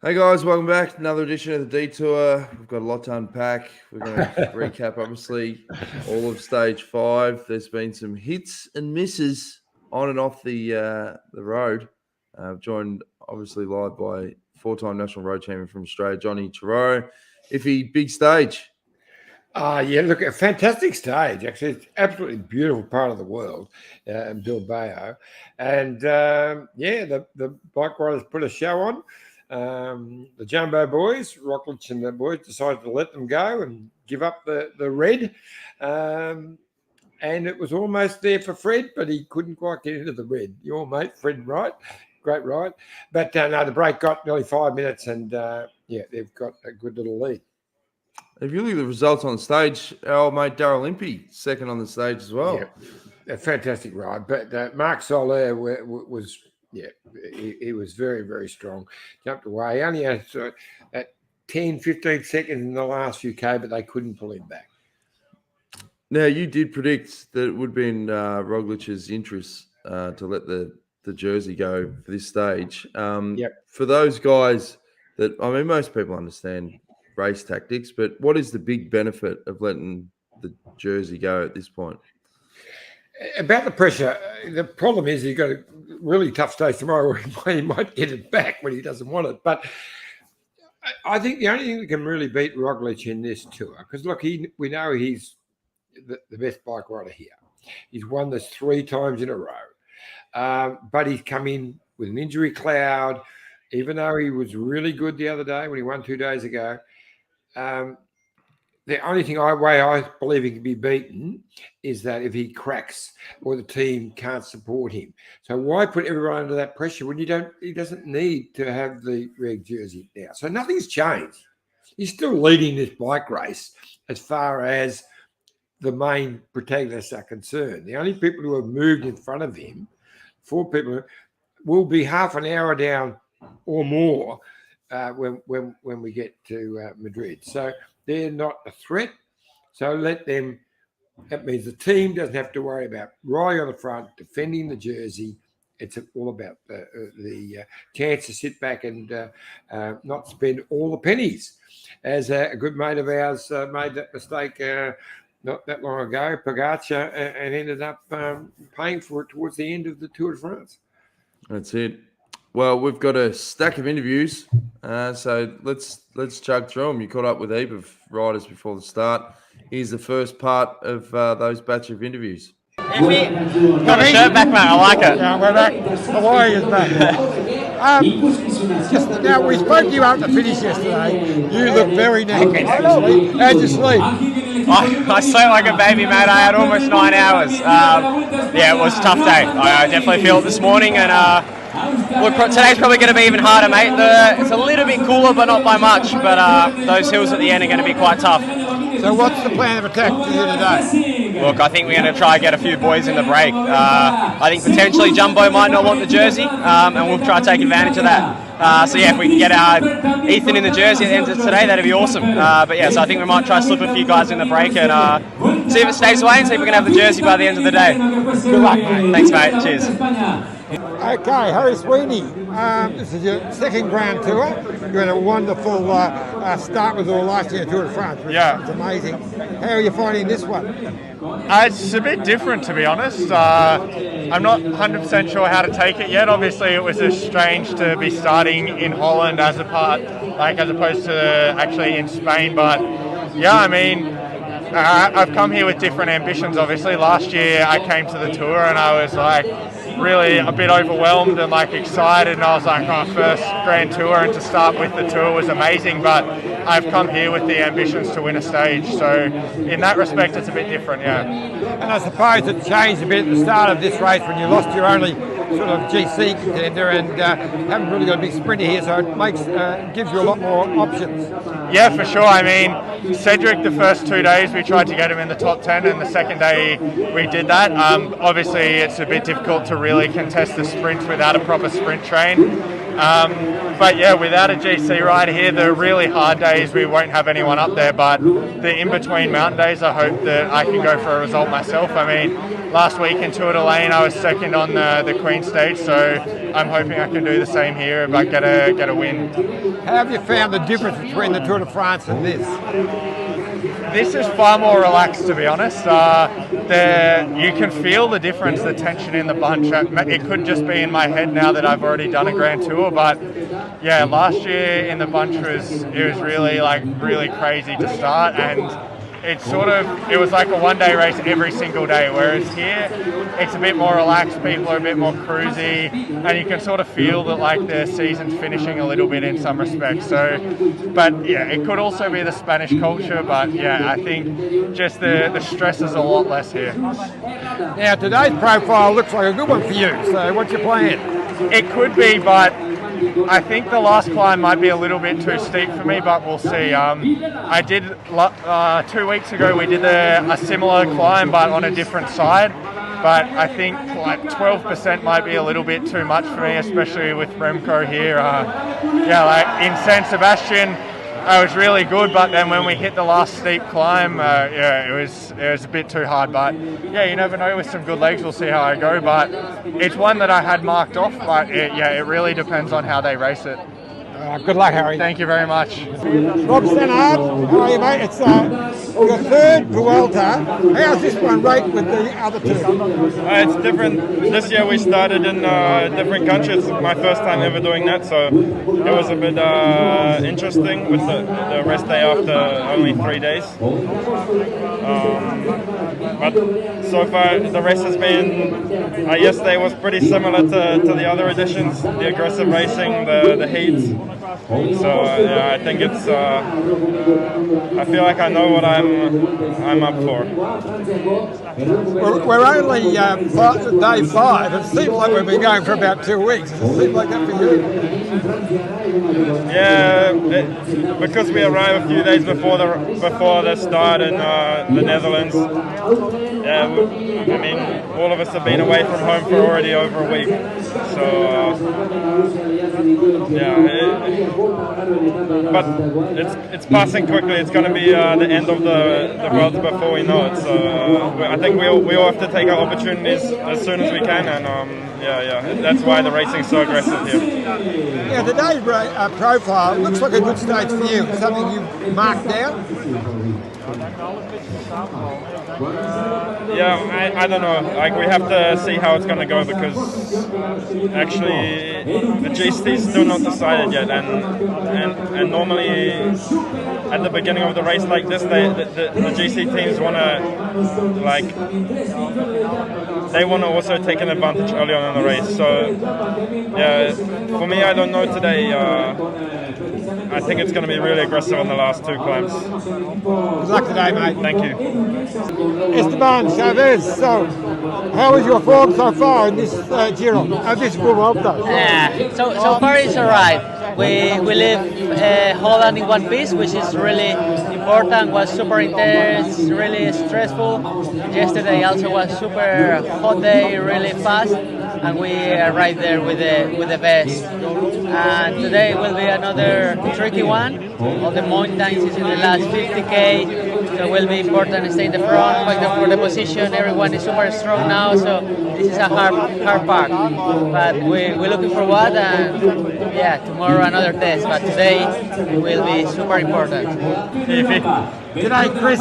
Hey guys, welcome back. Another edition of the Detour. We've got a lot to unpack. We're going to recap, obviously, all of stage 5. There's been some hits and misses on and off the road. Joined, obviously, live by 4-time national road champion from Australia, Johnny Chiro. Iffy, big stage. Yeah, look, a fantastic stage. Actually, it's absolutely beautiful part of the world in Bilbao. And, the bike riders put a show on. The Jumbo boys, Roglic and the boys, decided to let them go and give up the red. And it was almost there for Fred, but he couldn't quite get into the red. Your mate, Fred Wright, great ride. But no, the break got nearly 5 minutes and, they've got a good little lead. If you look at the results on stage, our old mate Daryl Impey, second on the stage as well. Yeah, a fantastic ride. But Marc Soler was... Yeah, he was very, very strong. Jumped away. He only had 10, 15 seconds in the last few K, but they couldn't pull him back. Now, you did predict that it would be in Roglic's interest to let the jersey go for this stage. For those guys most people understand race tactics, but what is the big benefit of letting the jersey go at this point? About the pressure, the problem is you've got a really tough stage tomorrow where he might get it back when he doesn't want it. But I think the only thing that can really beat Roglic in this tour, because look, we know he's the best bike rider here. He's won this 3 times in a row. But he's come in with an injury cloud, even though he was really good the other day when he won 2 days ago. The only way I believe he can be beaten is that if he cracks or the team can't support him. So why put everyone under that pressure when he doesn't need to have the red jersey now? So nothing's changed. He's still leading this bike race as far as the main protagonists are concerned. The only people who have moved in front of him, 4 people, will be half an hour down or more when we get to Madrid. So they're not a threat. So let them. That means the team doesn't have to worry about riding on the front, defending the jersey. It's all about the chance to sit back and not spend all the pennies. As a good mate of ours made that mistake not that long ago, Pogacar, and ended up paying for it towards the end of the Tour de France. That's it. Well, we've got a stack of interviews, so let's chug through them. You caught up with a heap of riders before the start. Here's the first part of those batch of interviews. Got a shirt back, mate. I like it. Yeah, we're back. Hawaii is back. Now, we spoke to you after the finish yesterday. You look very knackered. How'd you sleep? I slept like a baby, mate. I had almost 9 hours. It was a tough day. I definitely feel it this morning, and today's probably going to be even harder, mate. It's a little bit cooler, but not by much. But those hills at the end are going to be quite tough. So what's the plan of attack for you today? Look, I think we're going to try and get a few boys in the break. I think potentially Jumbo might not want the jersey, and we'll try to take advantage of that. If we can get Ethan in the jersey at the end of today, that'd be awesome. So I think we might try to slip a few guys in the break and see if it stays away and see if we can have the jersey by the end of the day. Good luck, mate. Thanks, mate. Cheers. Okay, Harry Sweeney, this is your second Grand Tour. You had a wonderful start with all last year Tour de France, which is amazing. How are you finding this one? It's a bit different, to be honest. I'm not 100% sure how to take it yet. Obviously, it was just strange to be starting in Holland as opposed to actually in Spain. But I've come here with different ambitions. Obviously, last year I came to the Tour and I was really a bit overwhelmed and excited, and I was first Grand Tour, and to start with the Tour was amazing, but I've come here with the ambitions to win a stage, so in that respect it's a bit different. And I suppose it changed a bit at the start of this race when you lost your only sort of GC contender and haven't really got a big sprinter here, so it gives you a lot more options. Yeah, for sure. I mean, Cedric, the first 2 days we tried to get him in the top 10, and the second day we did that. Obviously it's a bit difficult to really contest the sprint without a proper sprint train. But yeah, without a GC ride here, the really hard days we won't have anyone up there, but the in-between mountain days, I hope that I can go for a result myself. I mean, last week in Tour de Lane I was second on the Queen stage, so I'm hoping I can do the same here if I get a win. How have you found the difference between the Tour de France and this? This is far more relaxed, to be honest. You can feel the difference, the tension in the bunch. It could just be in my head now that I've already done a Grand Tour, but yeah, last year in the bunch was really crazy to start, and it was like a one-day race every single day, whereas here it's a bit more relaxed, people are a bit more cruisy, and you can sort of feel that like the season's finishing a little bit in some respects. So, but yeah, it could also be the Spanish culture, but yeah, I think just the stress is a lot less here. Now, today's profile looks like a good one for you, so what's your plan? It could be, but I think the last climb might be a little bit too steep for me, but we'll see. I did 2 weeks ago. We did a similar climb, but on a different side. But I think like 12% might be a little bit too much for me, especially with Remco here. Like in San Sebastian, I was really good, but then when we hit the last steep climb, it was a bit too hard. But yeah, you never know. With some good legs, we'll see how I go. But it's one that I had marked off. But it really depends on how they race it. Good luck, Harry. Thank you very much. Rob Stannard, how are you, mate? It's your third Vuelta. How's this one rate with the other two? It's different. This year we started in different countries. It's my first time ever doing that, so it was a bit interesting with the rest day after only 3 days. But so far the race has been, yesterday was pretty similar to the other editions, the aggressive racing, the heats. So I think it's, I feel like I know what I'm up for. We're only day 5. It seems like we've been going for about 2 weeks. Does it seem like that for you? Yeah, because we arrived a few days before the start in the Netherlands. Yeah, I mean, all of us have been away from home for already over a week. So but it's passing quickly. It's going to be the end of the world before we know it. So I think we all have to take our opportunities as soon as we can, and that's why the racing's so aggressive here. Yeah, today's profile looks like a good stage for you. Something you've marked down? Yeah, I don't know. Like, we have to see how it's going to go, because actually the GC is still not decided yet, and normally at the beginning of the race like this, the GC teams want to also take an advantage early on in the race. So yeah, for me, I don't know today. I think it's going to be really aggressive on the last 2 climbs. Good luck today, mate. Thank you. Esteban Chavez, so how is your form so far in this Giro, this Vuelta? So far it's alright. We live Holland in one piece, which is really important. Was super intense, really stressful. Yesterday also was super hot day, really fast, and we are right there with the best. And today will be another tricky one. All the mountains is in the last 50k, so it will be important to stay in the front, fight for the position. Everyone is super strong now, so this is a hard part. But we're looking forward, and yeah, tomorrow another test. But today will be super important. G'day, Chris.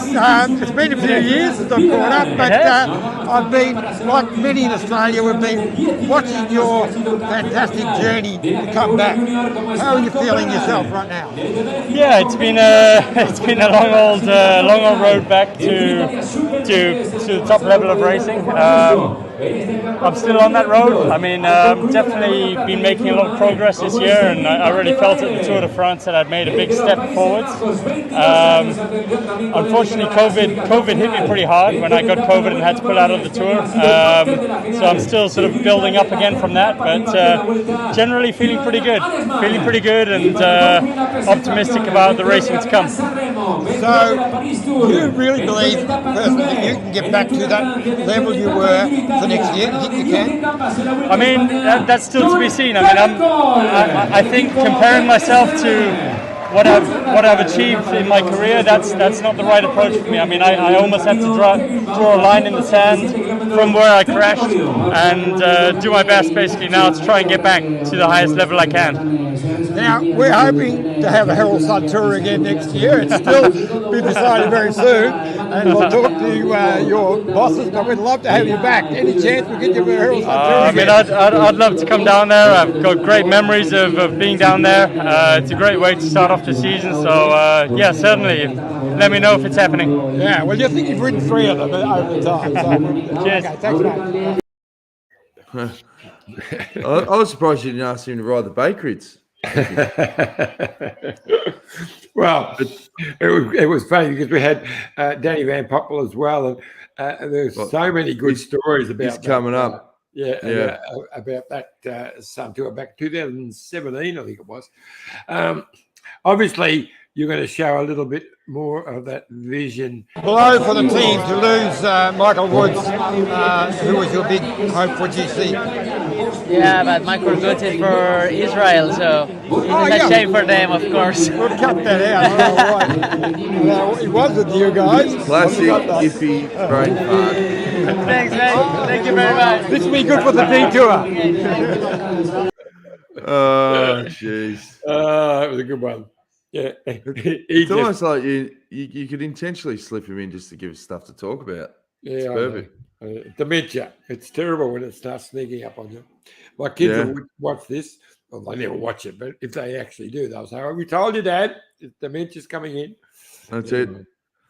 It's been a few years since I've caught up, but I've been, like many in Australia, we've been watching your fantastic journey to come back. How are you feeling yourself right now? Yeah, it's been a long old road back to the top level of racing. I'm still on that road. I mean, definitely been making a lot of progress this year, and I really felt at the Tour de France that I'd made a big step forwards. Unfortunately, COVID hit me pretty hard when I got COVID and had to pull out of the Tour. So I'm still sort of building up again from that, but generally feeling pretty good and optimistic about the racing to come. So, do you really believe personally that you can get back to that level you were for next year? Do you think you can? I mean, that's still to be seen. I mean, I think comparing myself to what I've achieved in my career, that's not the right approach for me. I mean, I almost have to draw a line in the sand from where I crashed and do my best basically now to try and get back to the highest level I can. Now, we're hoping to have a Herald Sun Tour again next year. It's still be decided very soon, and we'll talk to your bosses, but we'd love to have you back. Any chance we get you for a Herald Sun Tour again? I mean, I'd love to come down there. I've got great memories of being down there. It's a great way to start off the season, so yeah, certainly. Let me know if it's happening. Yeah, well, you think you've ridden 3 of them over the time. So, cheers. Okay, thanks, mate. I was surprised you didn't ask him to ride the Bakerids. Well, it was funny because we had Danny Van Poppel as well, and there's so many good stories about he's coming up. Yeah. About that Sun Tour back 2017, I think it was. Obviously, you're going to show a little bit more of that vision. Blow for the team to lose Michael Woods, who was your big hope for GC. Yeah, but Michael Woods is for Israel, so it's a shame for them, of course. We'll cut that out. I don't know why. It was with you guys. Classic iffy brain fart. Thanks, mate. Thank you very much. This will be good for the detour. Oh, jeez. That was a good one. Yeah, it's almost like you could intentionally slip him in just to give us stuff to talk about. Yeah, it's perfect. Dementia. It's terrible when it starts sneaking up on you. My kids will watch this. Well, they never watch it, but if they actually do, they'll say, "Oh, we told you, Dad. Dementia's coming in." That's it.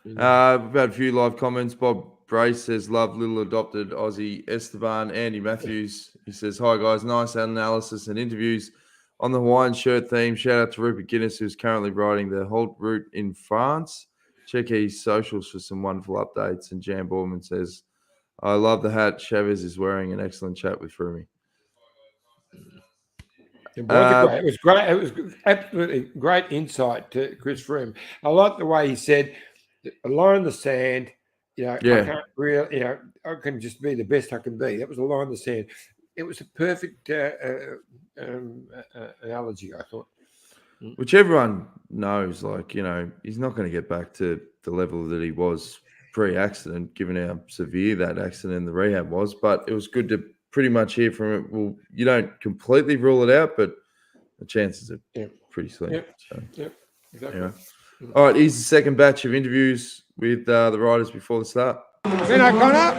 We've had a few live comments. Bob Brace says, "Love little adopted Aussie Esteban." Andy Matthews, he says, "Hi guys, nice analysis and interviews on the Hawaiian shirt theme. Shout out to Rupert Guinness, who's currently riding the Holt route in France. Check his socials for some wonderful updates." And Jan Borman says, "I love the hat Chavez is wearing. An excellent chat with Froome." It was great. It was absolutely great insight to Chris Froome. I like the way he said, "A line in the sand. I can't really. I can just be the best I can be." That was a line in the sand. It was a perfect analogy, I thought. Which everyone knows, he's not going to get back to the level that he was pre-accident, given how severe that accident in the rehab was. But it was good to pretty much hear from it. Well, you don't completely rule it out, but the chances are pretty slim. Yep, exactly. Anyway. All right, here's the second batch of interviews with the riders before the start. Ben O'Connor,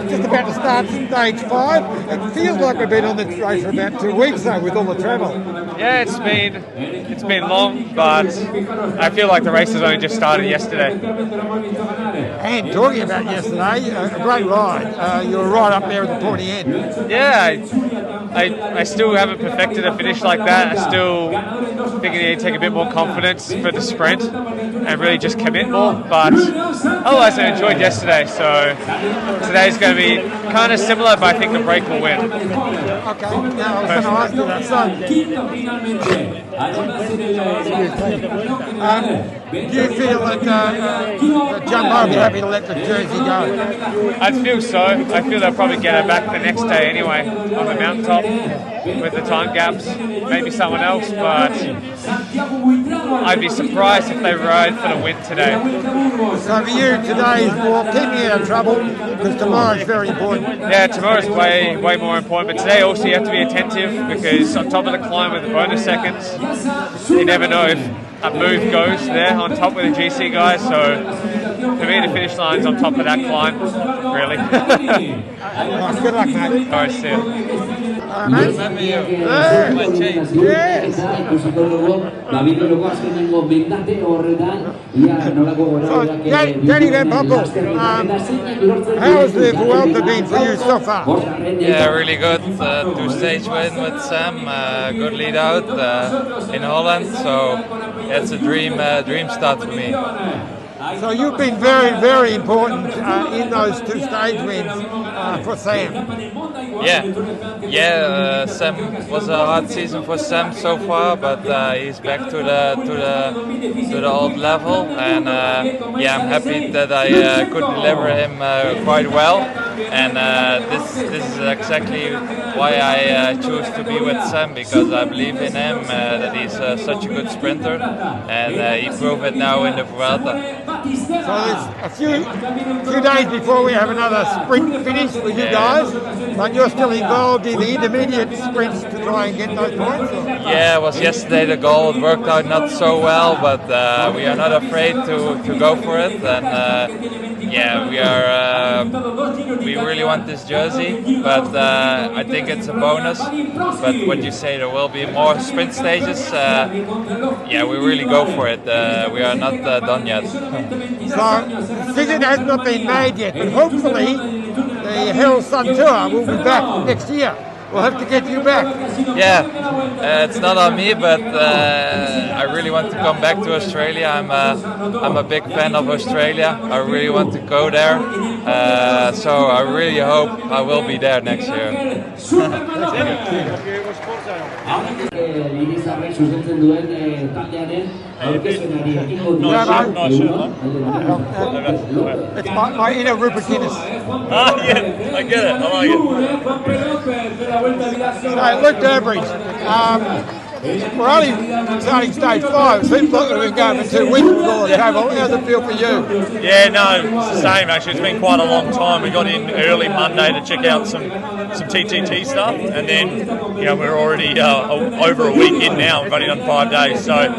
just about to start stage 5. It feels like we've been on the race for about 2 weeks though, with all the travel. Yeah, it's been long, but I feel like the race has only just started yesterday. And talking about yesterday, a great ride. You were right up there at the pointy end. Yeah, I still haven't perfected a finish like that. I still think I need to take a bit more confidence for the sprint and really just commit more. But otherwise, I enjoyed yesterday. So today's going to be kind of similar, but I think the break will win. Okay, now I was going to ask you that. Do you feel that Jumbo will be happy to let the jersey go? I feel so. I feel they'll probably get it back the next day anyway on the mountaintop with the time gaps. Maybe someone else, but I'd be surprised if they ride for the win today. So for you, today is more keeping you out of trouble because tomorrow's very important. Yeah, tomorrow's way more important, but today also you have to be attentive because on top of the climb with the bonus seconds, you never know if a move goes there on top with the GC guys. So for me, the finish line's on top of that climb, really. Good luck, mate. All right, see you. Remember you. Yes. So, Danny Van Poppel, how has the Vuelta been for you so far? Yeah, really good. 2-stage win with Sam. Good lead out in Holland. So it's a dream start for me. So you've been very, very important in those 2-stage wins for Sam. Yeah, Sam was a hard season for Sam so far, but he's back to the old level, and I'm happy that I could deliver him quite well. And this is exactly why I choose to be with Sam, because I believe in him, that he's such a good sprinter, and he proved it now in the Vuelta. So there's a few days before we have another sprint finish with you guys, but you're still involved in the intermediate sprints to try and get those points? Or? Yeah, it was yesterday the goal. It worked out not so well, but we are not afraid to go for it. And we really want this jersey, but I think it's a bonus. But what you say, there will be more sprint stages. We really go for it. We are not done yet. So, the decision has not been made yet, but hopefully the Herald Sun Tour will be back next year. We'll have to get you back. Yeah, it's not on me, but I really want to come back to Australia. I'm a big fan of Australia. I really want to go there. So I really hope I will be there next year. It's my inner Rupert Guinness. Yeah, I get it. I like it. So, Luke Durbridge, we're only starting stage 5. It seems like we've been going for 2 weeks with all the travel. How's it feel for you? Yeah, no, it's the same actually. It's been quite a long time. We got in early Monday to check out some TTT stuff, and then we're already over a week in now. We've only done 5 days, so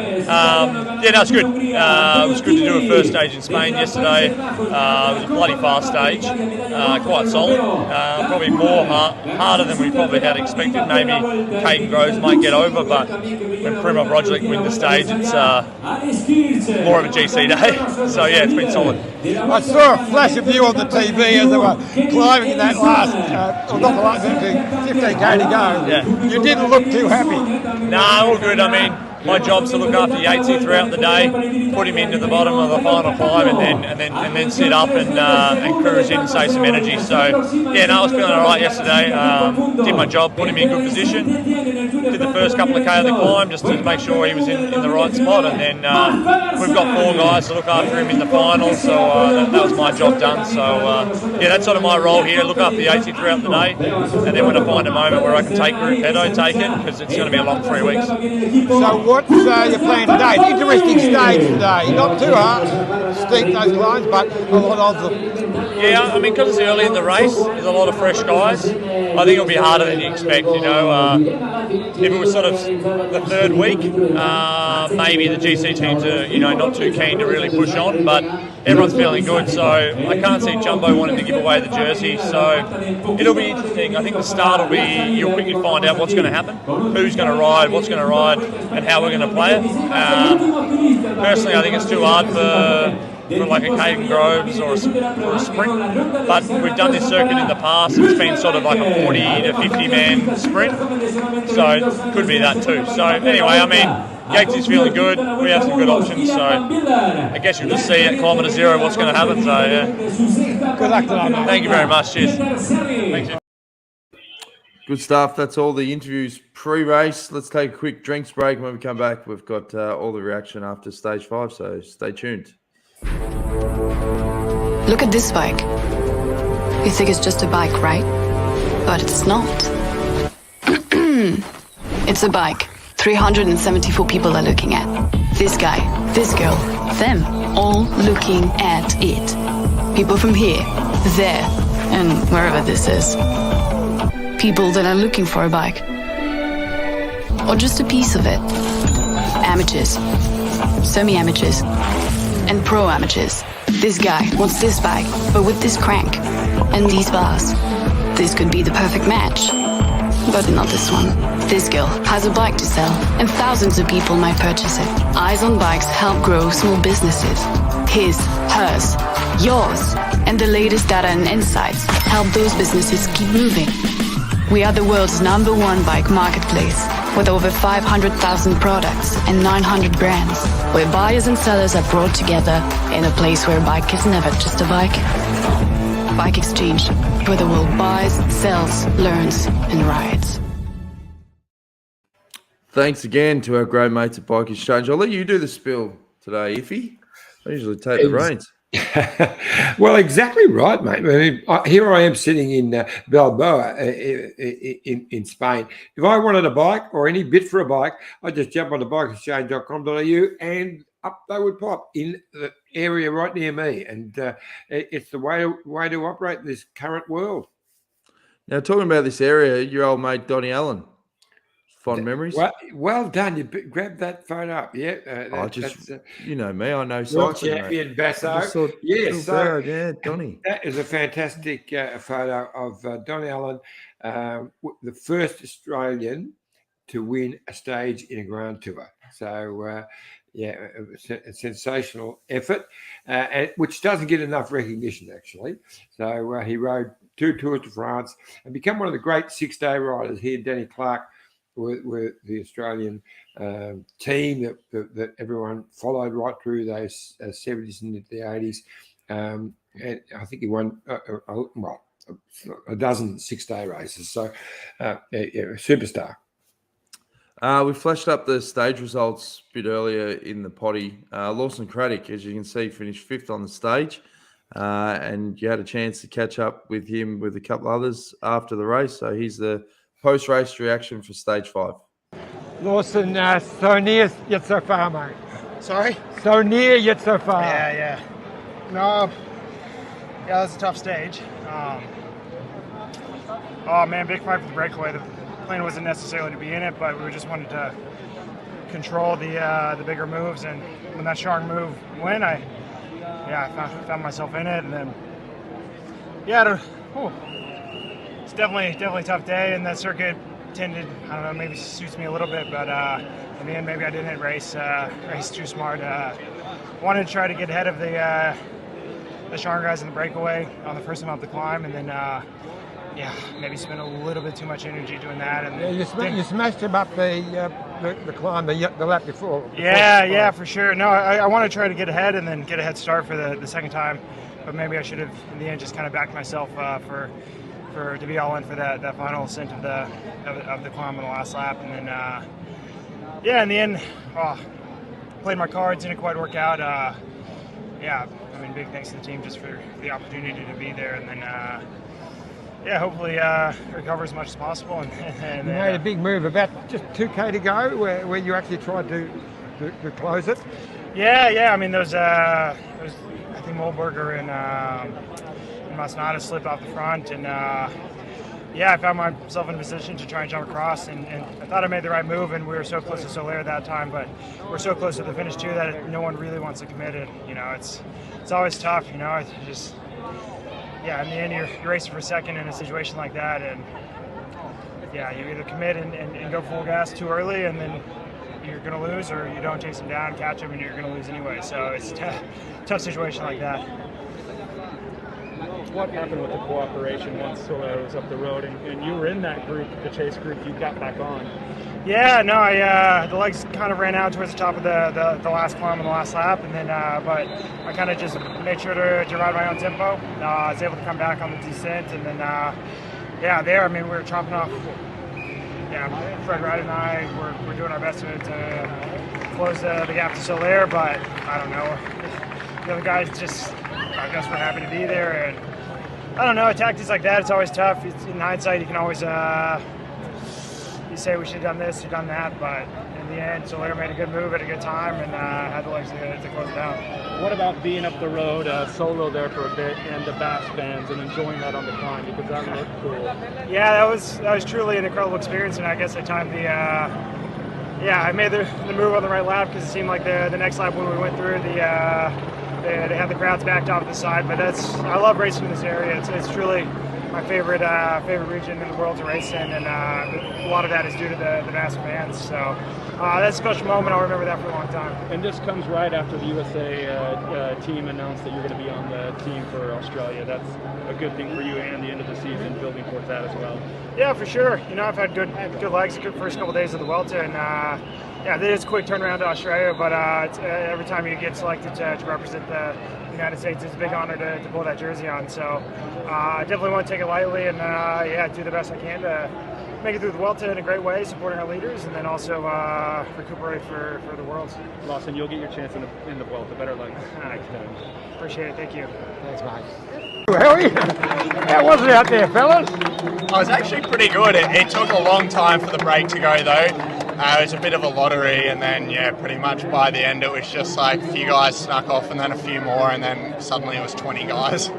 it's good. It was good to do a first stage in Spain yesterday. It was a bloody fast stage, quite solid. Probably more harder than we probably had expected. Maybe Caden Groves might get over, but when Primoz Roglic win the stage, it's more of a GC day. So yeah, it's been solid. I saw a flash of you on the TV as they were climbing that last, not the last 15k to go. Yeah. You didn't look too happy. Nah, all good. I mean, my job's to look after Yatesy throughout the day, put him into the bottom of the final climb, and then sit up and cruise in and save some energy. So yeah, no, I was feeling alright yesterday. Did my job, put him in good position. Did the first couple of K of the climb just to make sure he was in the right spot, and then we've got 4 guys to look after him in the final. So that was my job done. So that's sort of my role here: look after Yatesy throughout the day, and then when I find a moment where I can take Gruppetto, take it, because it's going to be a long 3 weeks. So what's your plan today? Interesting stage today. Not too hard, steep those climbs, but a lot of them. Yeah, I mean, because it's early in the race, there's a lot of fresh guys. I think it'll be harder than you expect. If it was sort of the 3rd week, maybe the GC teams are not too keen to really push on, but everyone's feeling good, so I can't see Jumbo wanting to give away the jersey. So it'll be interesting. I think the start will be, you'll quickly find out what's going to happen, who's going to ride, what's going to ride, and how we're going to play it. Personally, I think it's too hard for like a Caden Groves or a sprint, but we've done this circuit in the past. It's been sort of like a 40 to 50 man sprint, so it could be that too. So anyway, I mean, Yates is feeling good. We have some good options, so I guess you'll just see at kilometre 0 what's going to happen. So yeah. Good luck tonight. Thank you very much. Cheers. Thanks. Good stuff. That's all the interviews pre-race. Let's take a quick drinks break. When we come back, we've got all the reaction after stage 5, so stay tuned. Look at this bike. You think it's just a bike, right? But it's not. It's a bike 374 people are looking at. This guy, this girl, them, all looking at it. People from here, there, and wherever this is. People that are looking for a bike. Or just a piece of it. Amateurs, semi-amateurs, and pro-amateurs. This guy wants this bike, but with this crank and these bars. This could be the perfect match. But not this one. This girl has a bike to sell, and thousands of people might purchase it. Eyes on Bikes help grow small businesses. His, hers, yours, and the latest data and insights help those businesses keep moving. We are the world's #1 bike marketplace, with over 500,000 products and 900 brands, where buyers and sellers are brought together in a place where a bike is never just a bike. Bike Exchange, where the world buys, sells, learns, and rides. Thanks again to our great mates at Bike Exchange. I'll let you do the spill today, Iffy. I usually take the reins. Well, exactly right, mate. I mean, here I am sitting in Bilbao in Spain. If I wanted a bike or any bit for a bike, I'd just jump on the bikeexchange.com.au and up they would pop in the area right near me. And it's the way to operate in this current world. Now, talking about this area, your old mate Donnie Allen. Fond memories. Well done. You grabbed that phone up. Yeah. That's you know me. I know world cycling. Champion Basso. Yes. Yeah, Donnie. That is a fantastic photo of Donnie Allen, the first Australian to win a stage in a Grand Tour. So, a sensational effort, which doesn't get enough recognition, actually. So he rode 2 Tours de France and became one of the great 6-day riders. He and Danny Clark were the Australian team that everyone followed right through those 70s and into the 80s. And I think he won, a dozen 6-day races. So, a superstar. We flashed up the stage results a bit earlier in the potty. Lawson Craddock, as you can see, finished 5th on the stage. And you had a chance to catch up with him with a couple others after the race. So here's the post-race reaction for stage 5. Lawson, so near yet so far, mate. Sorry? So near yet so far. Yeah. No, that's a tough stage. Oh man, big fight for the breakaway. The plan wasn't necessarily to be in it, but we just wanted to control the bigger moves. And when that Shark move went, I found myself in it, and then it's definitely a tough day, and that circuit tended, I don't know, maybe suits me a little bit, but in the end, maybe I didn't race too smart. Wanted to try to get ahead of the Sharn guys in the breakaway on the first time up the climb, and then maybe spent a little bit too much energy doing that. And you smashed him up the climb the lap before. Yeah, for sure. No, I want to try to get ahead and then get a head start for the second time, but maybe I should have in the end just kind of backed myself to be all in for that final ascent of the climb on the last lap, and then in the end, played my cards, didn't quite work out. I mean, big thanks to the team just for the opportunity to be there, and then hopefully recover as much as possible. And you made a big move about just 2K to go, where you actually tried to close it. Yeah. I mean, there was I think Mollberger and Masnada slipped off the front, and I found myself in a position to try and jump across, and I thought I made the right move, and we were so close to Soler at that time, but we're so close to the finish too that no one really wants to commit it. It's always tough, it's just, in the end you're racing for second in a situation like that, and you either commit and go full gas too early, and then you're going to lose, or you don't chase them down, catch them, and you're going to lose anyway. So it's a tough situation like that. What happened with the cooperation once Soler was up the road, and you were in that group, the chase group, you got back on? Yeah, no, the legs kind of ran out towards the top of the last climb on the last lap, and then but I kind of just made sure to ride my own tempo. I was able to come back on the descent, and then I mean, we were chopping off. Fred Wright and I were doing our best to close the gap to Soler, but I don't know. The other guys just, I guess, we're happy to be there, and I don't know, tactics like that, it's always tough. In hindsight, you can always you say we should have done this or done that, but in the end, Soler made a good move at a good time and had the legs to close it down. What about being up the road solo there for a bit and the bass bands and enjoying that on the climb, because that looked cool? Yeah, that was truly an incredible experience, and I guess I timed I made the move on the right lap because it seemed like the next lap when we went through they had the crowds backed off the side, but I love racing in this area. It's truly my favorite region in the world to race in, and a lot of that is due to the massive fans. So that's a special moment. I'll remember that for a long time. And this comes right after the USA team announced that you're going to be on the team for Australia. That's a good thing for you and the end of the season, building towards that as well. Yeah, for sure. I've had good legs, good first couple of days of the Vuelta, and it is a quick turnaround to Australia, but every time you get selected to represent the United States. It's a big honor to pull that jersey on. So I definitely want to take it lightly and do the best I can to make it through the Vuelta in a great way, supporting our leaders, and then also recuperate for the Worlds. Lawson, you'll get your chance in the Vuelta. Better luck. Appreciate it. Thank you. Thanks, mate. How are you? How was it out there, fellas? I was actually pretty good. It took a long time for the break to go though. It was a bit of a lottery, and then pretty much by the end it was just like a few guys snuck off and then a few more, and then suddenly it was 20 guys.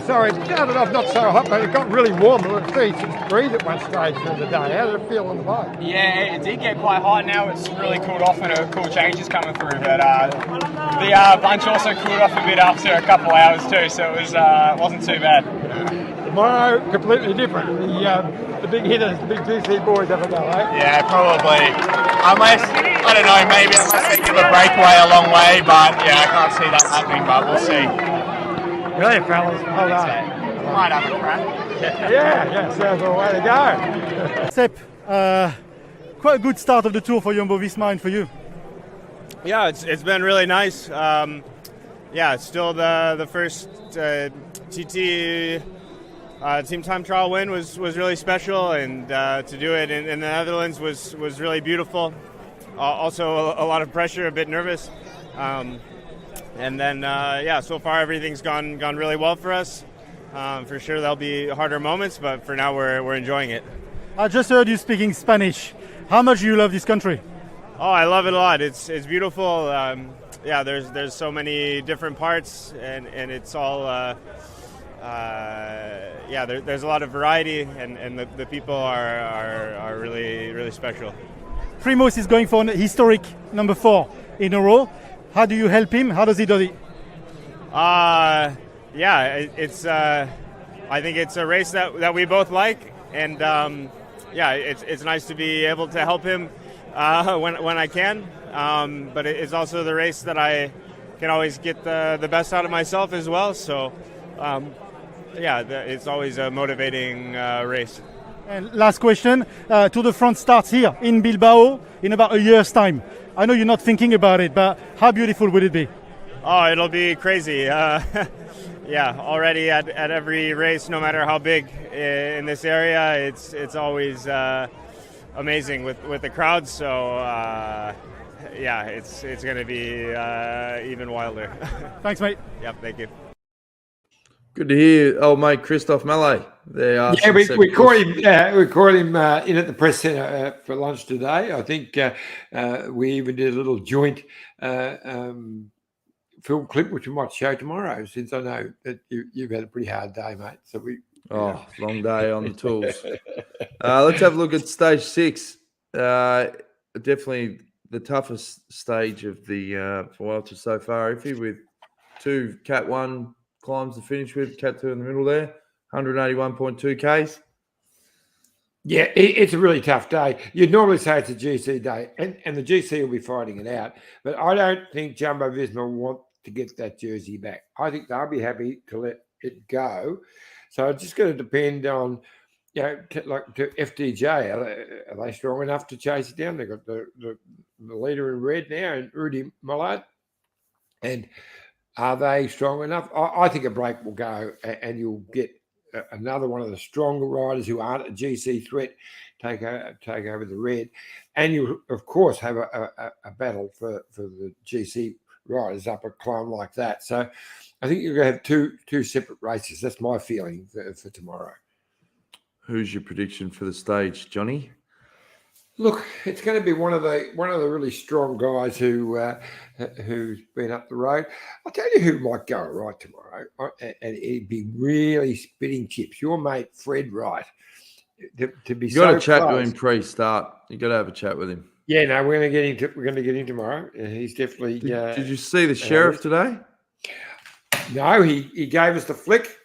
So it started off not so hot, but it got really warm. It was 36 degrees at one stage of the day. How did it feel on the bike? Yeah, it did get quite hot. Now it's really cooled off and a cool change is coming through. But the bunch also cooled off a bit after a couple hours too, so it wasn't too bad. Tomorrow, completely different. The big hitters, the big GC boys have a go, eh? Yeah, probably. I don't know, maybe unless they give a breakaway a long way, but I can't see that happening, but we'll see. Great, fellas. Hold on. Might have a crack. Yeah, sounds a way to go. Sepp, quite a good start of the tour for Jumbo-Visma and for you. Yeah, it's been really nice. It's still the first TT team time trial win was really special, and to do it in the Netherlands was really beautiful. Also a lot of pressure, a bit nervous. And then, so far everything's gone really well for us. For sure there'll be harder moments, but for now we're enjoying it. I just heard you speaking Spanish. How much do you love this country? Oh, I love it a lot. It's beautiful. There's so many different parts, and it's all there's a lot of variety, and the people are really special. Primoz is going for an historic number 4 in a row. How do you help him? How does he do it? It's I think it's a race that we both like, and it's nice to be able to help him when I can. But it's also the race that I can always get the best out of myself as well. So it's always a motivating race. And last question, Tour de France starts here in Bilbao in about a year's time. I know you're not thinking about it, but how beautiful would it be? Oh, it'll be crazy. Already at every race, no matter how big in this area, it's always amazing with the crowds. So it's going to be even wilder. Thanks, mate. Yep, thank you. Good to hear, old mate Christophe Mallet. We caught him in at the press centre for lunch today. I think we even did a little joint film clip, which we might show tomorrow, since I know that you've had a pretty hard day, mate. So long day on the tools. Let's have a look at stage 6. Definitely the toughest stage of the Vuelta so far, Iffy, with 2 Cat 1 climbs to finish with, Cat 2 in the middle there, 181.2 Ks. Yeah, it's a really tough day. You'd normally say it's a GC day, and the GC will be fighting it out. But I don't think Jumbo-Visma want to get that jersey back. I think they'll be happy to let it go. So it's just going to depend on, to FDJ. Are they strong enough to chase it down? They've got the leader in red now, and Rudy Molard. And are they strong enough? I think a break will go, and you'll get another one of the stronger riders who aren't a GC threat take over the red. And you, of course, have a battle for the GC riders up a climb like that. So I think you're going to have two separate races. That's my feeling for tomorrow. Who's your prediction for the stage, Johnny? Look, it's going to be one of the really strong guys who's been up the road. I'll tell you who might go right tomorrow, and it'd be really spitting chips. Your mate Fred Wright. To be you got to so chat close. to him pre-start. You got to have a chat with him. Yeah, no, we're going to get him tomorrow. He's definitely. Did you see the sheriff today? No, he gave us the flick.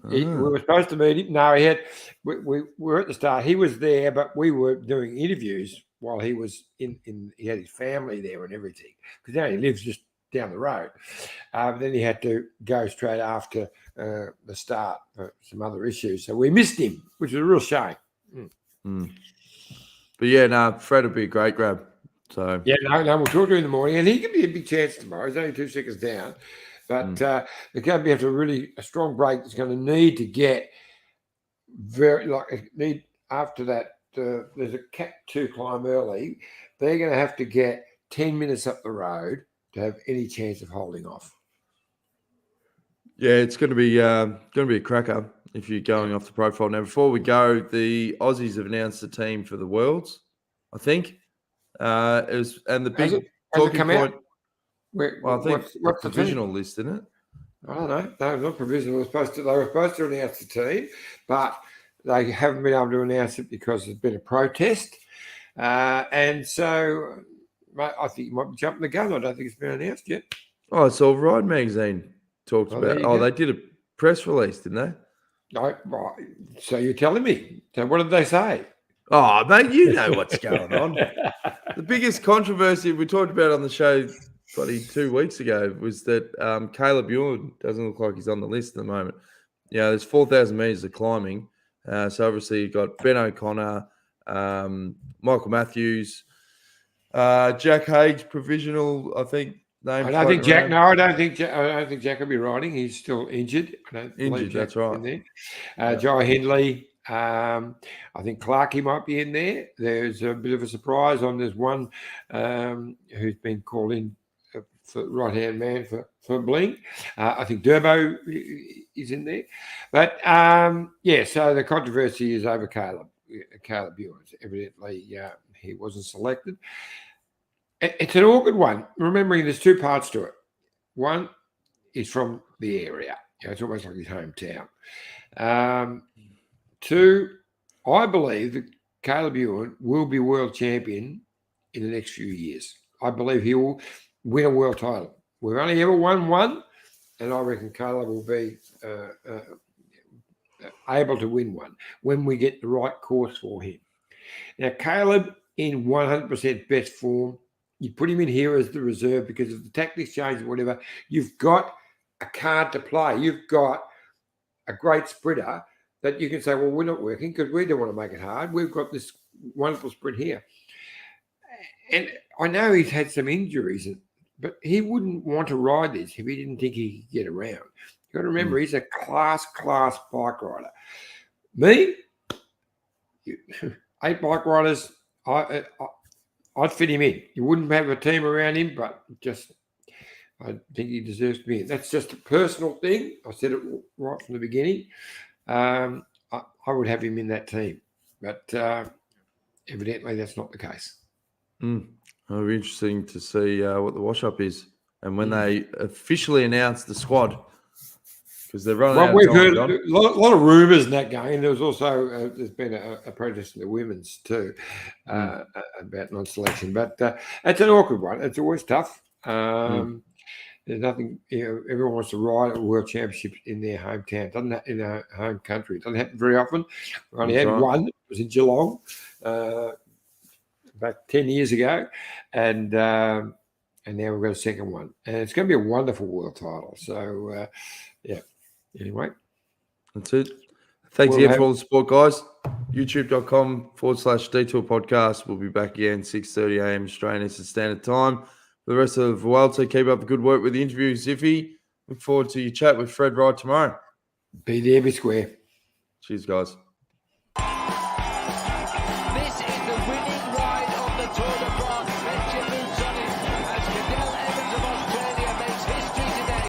We were supposed to meet him. No, he had. We were at the start. He was there, but we were doing interviews while he was in. He had his family there and everything, because now he lives just down the road. Then he had to go straight after the start for some other issues, so we missed him, which was a real shame. But yeah, Fred would be a great grab. So yeah, no, we'll talk to him in the morning, and he could be a big chance tomorrow. He's only 2 seconds down. But they're going to be after a strong break. It's going to need to get after that. There's a Cat 2 climb early. They're going to have to get 10 minutes up the road to have any chance of holding off. Yeah, it's going to be a cracker if you're going off the profile. Now, before we go, the Aussies have announced the team for the Worlds, I think. The big talking point. I think what's the provisional list, isn't it? I don't know. No, not provisional. They were supposed to announce the team, but they haven't been able to announce it because there's been a protest. And so I think you might be jumping the gun. I don't think it's been announced yet. Oh, I saw Ride Magazine talked about. They did a press release, didn't they? No, so you're telling me. So what did they say? Oh, mate, you know what's going on. The biggest controversy we talked about on the show 2 weeks ago was that Caleb Ewan doesn't look like he's on the list at the moment. Yeah, there's 4,000 metres of climbing. So obviously you've got Ben O'Connor, Michael Matthews, Jack Haig's provisional, I think. I don't think Jack. No, I don't think Jack will be riding. He's still injured. Injured, that's right. Jai Hindley. I think Clarkey might be in there. There's a bit of a surprise on. There's one who's been called in for right-hand man for Bling. I think Durbo is in there. But, so the controversy is over Caleb Ewan. Evidently, he wasn't selected. It's an awkward one, remembering there's two parts to it. One is from the area. It's almost like his hometown. Two, I believe that Caleb Ewan will be world champion in the next few years. I believe he will win a world title. We've only ever won one, and I reckon Caleb will be able to win one when we get the right course for him. Now, Caleb in 100% best form, you put him in here as the reserve because if the tactics change or whatever, you've got a card to play. You've got a great sprinter that you can say, well, we're not working because we don't want to make it hard. We've got this wonderful sprint here. And I know he's had some injuries, but he wouldn't want to ride this if he didn't think he could get around. You've got to remember, he's a class bike rider. Me, 8 bike riders, I'd fit him in. You wouldn't have a team around him, but I think he deserves to be in. That's just a personal thing. I said it right from the beginning. I would have him in that team, but evidently that's not the case. It'll be interesting to see what the wash-up is and when they officially announce the squad, because they're running out of we've time. heard a lot of rumours in that game. There was also there's been a protest in the women's too about non-selection, but it's an awkward one. It's always tough. There's nothing. Everyone wants to ride a world championship in their hometown. Doesn't in their home country. It doesn't happen very often. We only had one. It was in Geelong about 10 years ago, and now we've got a second one, and it's going to be a wonderful world title. So, Anyway, that's it. Thanks again for all the support, guys. YouTube.com/Detour Podcast. We'll be back again 6:30 a.m. Australian Eastern Standard Time. For the rest of the world, so keep up the good work with the interview, Ziffy. Look forward to your chat with Fred Wright tomorrow. Be there, be square. Cheers, guys.